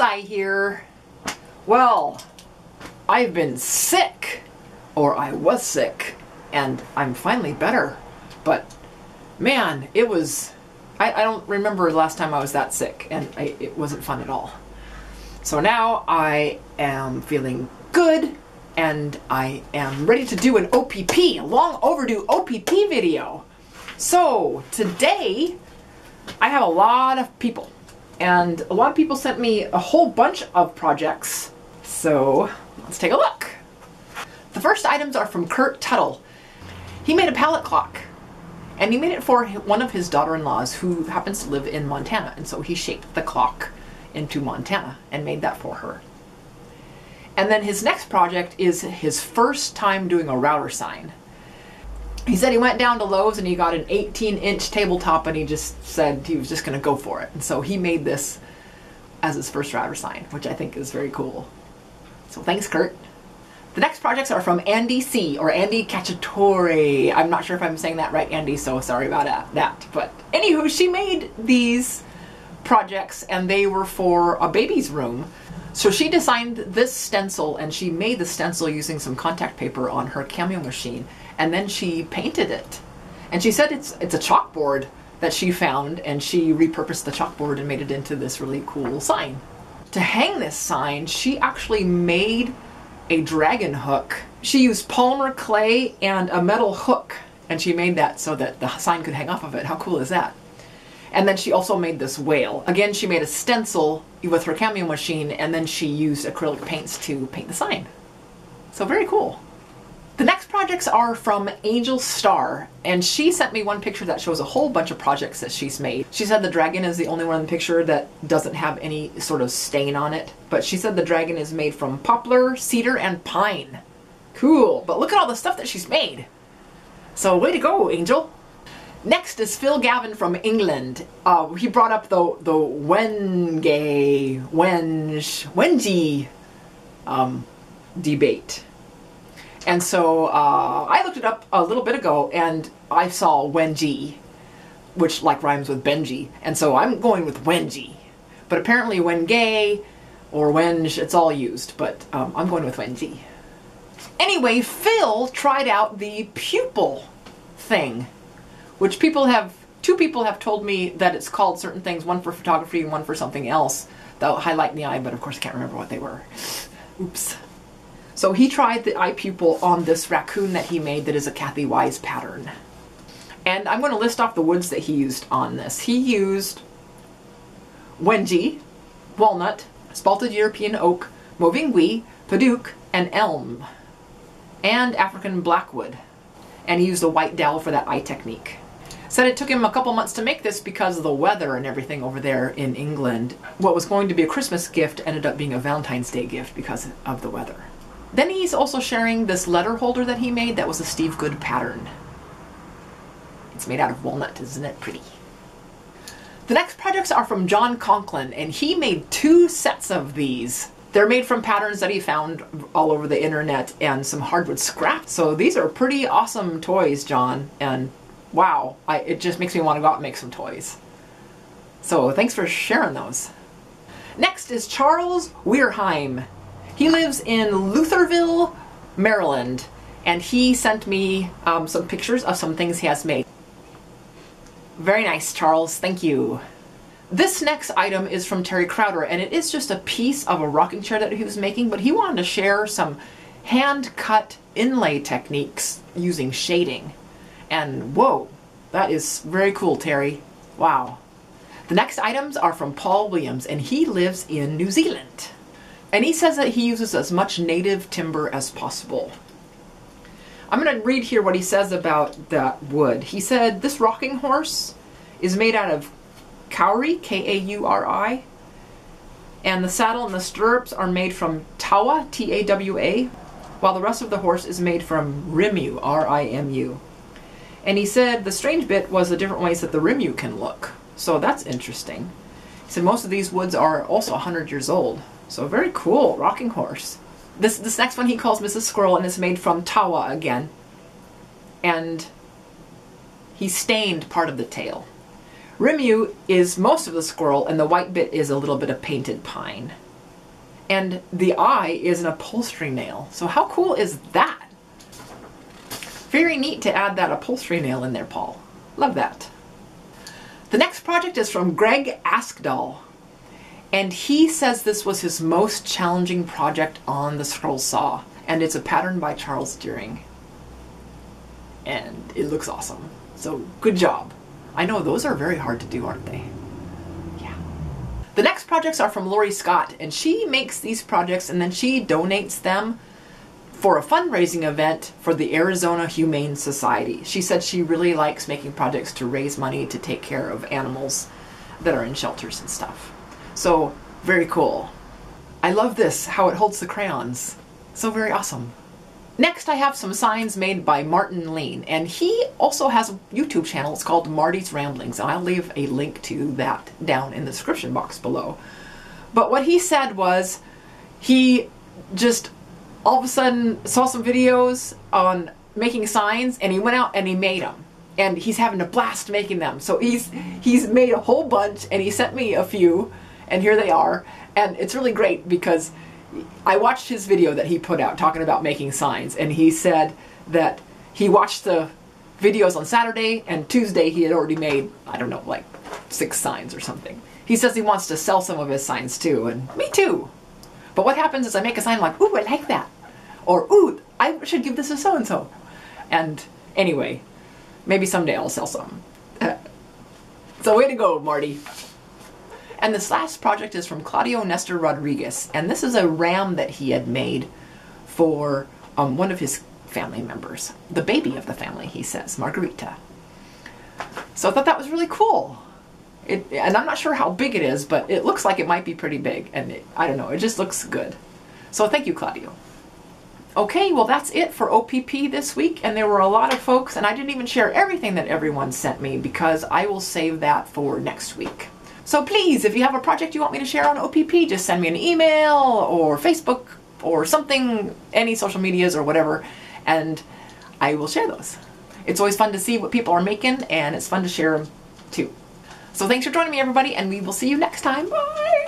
Andi here. Well, I've been sick, or I was sick, and I'm finally better. But man, it was, I don't remember the last time I was that sick, and it wasn't fun at all. So now I am feeling good, and I am ready to do an OPP, a long overdue OPP video. So today I have a lot of people, and a lot of people sent me a whole bunch of projects. So let's take a look. The first items are from Tuttle. He made a pallet clock, and he made it for one of his daughter-in-laws who happens to live in Montana, and so he shaped the clock into Montana and made that for her. And then his next project is his first time doing a router sign. He said he went down to Lowe's and he got an 18-inch tabletop, and he just said he was just going to go for it. And so he made this as his first router sign, which I think is very cool. So thanks, Kurt. The next projects are from Andi C, or Andi Cacciatore. I'm not sure if I'm saying that right, Andi, so sorry about that. But anywho, she made these projects, and they were for a baby's room. So she designed this stencil, and she made the stencil using some contact paper on her Cameo machine, and then she painted it. And she said it's a chalkboard that she found, and she repurposed the chalkboard and made it into this really cool sign. To hang this sign, she actually made a dragon hook. She used polymer clay and a metal hook, and she made that so that the sign could hang off of it. How cool is that? And then she also made this whale. Again, she made a stencil with her Cameo machine, and then she used acrylic paints to paint the sign. So very cool. The next projects are from Starr, and she sent me one picture that shows a whole bunch of projects that she's made. She said the dragon is the only one in the picture that doesn't have any sort of stain on it, but she said the dragon is made from poplar, cedar, and pine. Cool, but look at all the stuff that she's made. So way to go, Angel. Next is Phill Gavin from England. He brought up the Wenji debate. And so I looked it up a little bit ago, and I saw Wenji, which like rhymes with Benji. And so I'm going with Wenji. But apparently Wenge or Wenge, it's all used, but I'm going with Wenji. Anyway, Phill tried out the pupil thing, which two people have told me that it's called certain things, one for photography and one for something else. That'll highlight in the eye, but of course I can't remember what they were. Oops. So he tried the eye pupil on this raccoon that he made that is a Kathy Wise pattern. And I'm going to list off the woods that he used on this. He used Wenji, walnut, spalted European oak, Movingui, Padauk, and elm, and African blackwood. And he used a white dowel for that eye technique. Said it took him a couple months to make this because of the weather and everything over there in England. What was going to be a Christmas gift ended up being a Valentine's Day gift because of the weather. Then he's also sharing this letter holder that he made that was a Steve Good pattern. It's made out of walnut, isn't it pretty? The next projects are from Conklin, and he made 2 sets of these. They're made from patterns that he found all over the internet and some hardwood scrap. So these are pretty awesome toys, John, and wow, it just makes me want to go out and make some toys. So thanks for sharing those. Next is Charles Wehrheim. He lives in Lutherville, Maryland, and he sent me some pictures of some things he has made. Very nice, Charles, thank you. This next item is from Krauter, and it is just a piece of a rocking chair that he was making, but he wanted to share some hand-cut inlay techniques using shading. And whoa, that is very cool, Terry. Wow. The next items are from Paul Williams, and he lives in New Zealand. And he says that he uses as much native timber as possible. I'm going to read here what he says about that wood. He said, this rocking horse is made out of kauri, K-A-U-R-I, and the saddle and the stirrups are made from tawa, T-A-W-A, while the rest of the horse is made from rimu, R-I-M-U. And he said the strange bit was the different ways that the rimu can look. So that's interesting. He said most of these woods are also 100 years old. So very cool, rocking horse. This next one he calls Mrs. Squirrel, and it's made from tawa again. And he stained part of the tail. Rimu is most of the squirrel, and the white bit is a little bit of painted pine. And the eye is an upholstery nail. So how cool is that? Very neat to add that upholstery nail in there, Paul. Love that. The next project is from Greg Aksdal. And he says this was his most challenging project on the scroll saw. And it's a pattern by Charles Deering. And it looks awesome. So good job. I know those are very hard to do, aren't they? Yeah. The next projects are from Lori Scott. And she makes these projects and then she donates them for a fundraising event for the Arizona Humane Society. She said she really likes making projects to raise money to take care of animals that are in shelters and stuff. So, very cool. I love this, how it holds the crayons. So very awesome. Next I have some signs made by Martin Lean, and he also has a YouTube channel. It's called Marty's Ramblings, and I'll leave a link to that down in the description box below. But what he said was, he just all of a sudden saw some videos on making signs, and he went out and he made them. And he's having a blast making them. So he's made a whole bunch, and he sent me a few, and here they are. And it's really great because I watched his video that he put out talking about making signs, and he said that he watched the videos on Saturday, and Tuesday he had already made, I don't know, like 6 signs or something. He says he wants to sell some of his signs too, and me too. But what happens is I make a sign like, ooh, I like that. Or, ooh, I should give this to so-and-so. And anyway, maybe someday I'll sell some. So way to go, Marty. And this last project is from Claudio Nestor Rodriguez. And this is a ram that he had made for one of his family members. The baby of the family, he says, Margarita. So I thought that was really cool. And I'm not sure how big it is, but it looks like it might be pretty big. And I don't know, it just looks good. So thank you, Claudio. Okay, well that's it for OPP this week. And there were a lot of folks, and I didn't even share everything that everyone sent me because I will save that for next week. So please, if you have a project you want me to share on OPP, just send me an email or Facebook or something, any social medias or whatever, and I will share those. It's always fun to see what people are making, and it's fun to share them too. So thanks for joining me, everybody, and we will see you next time. Bye!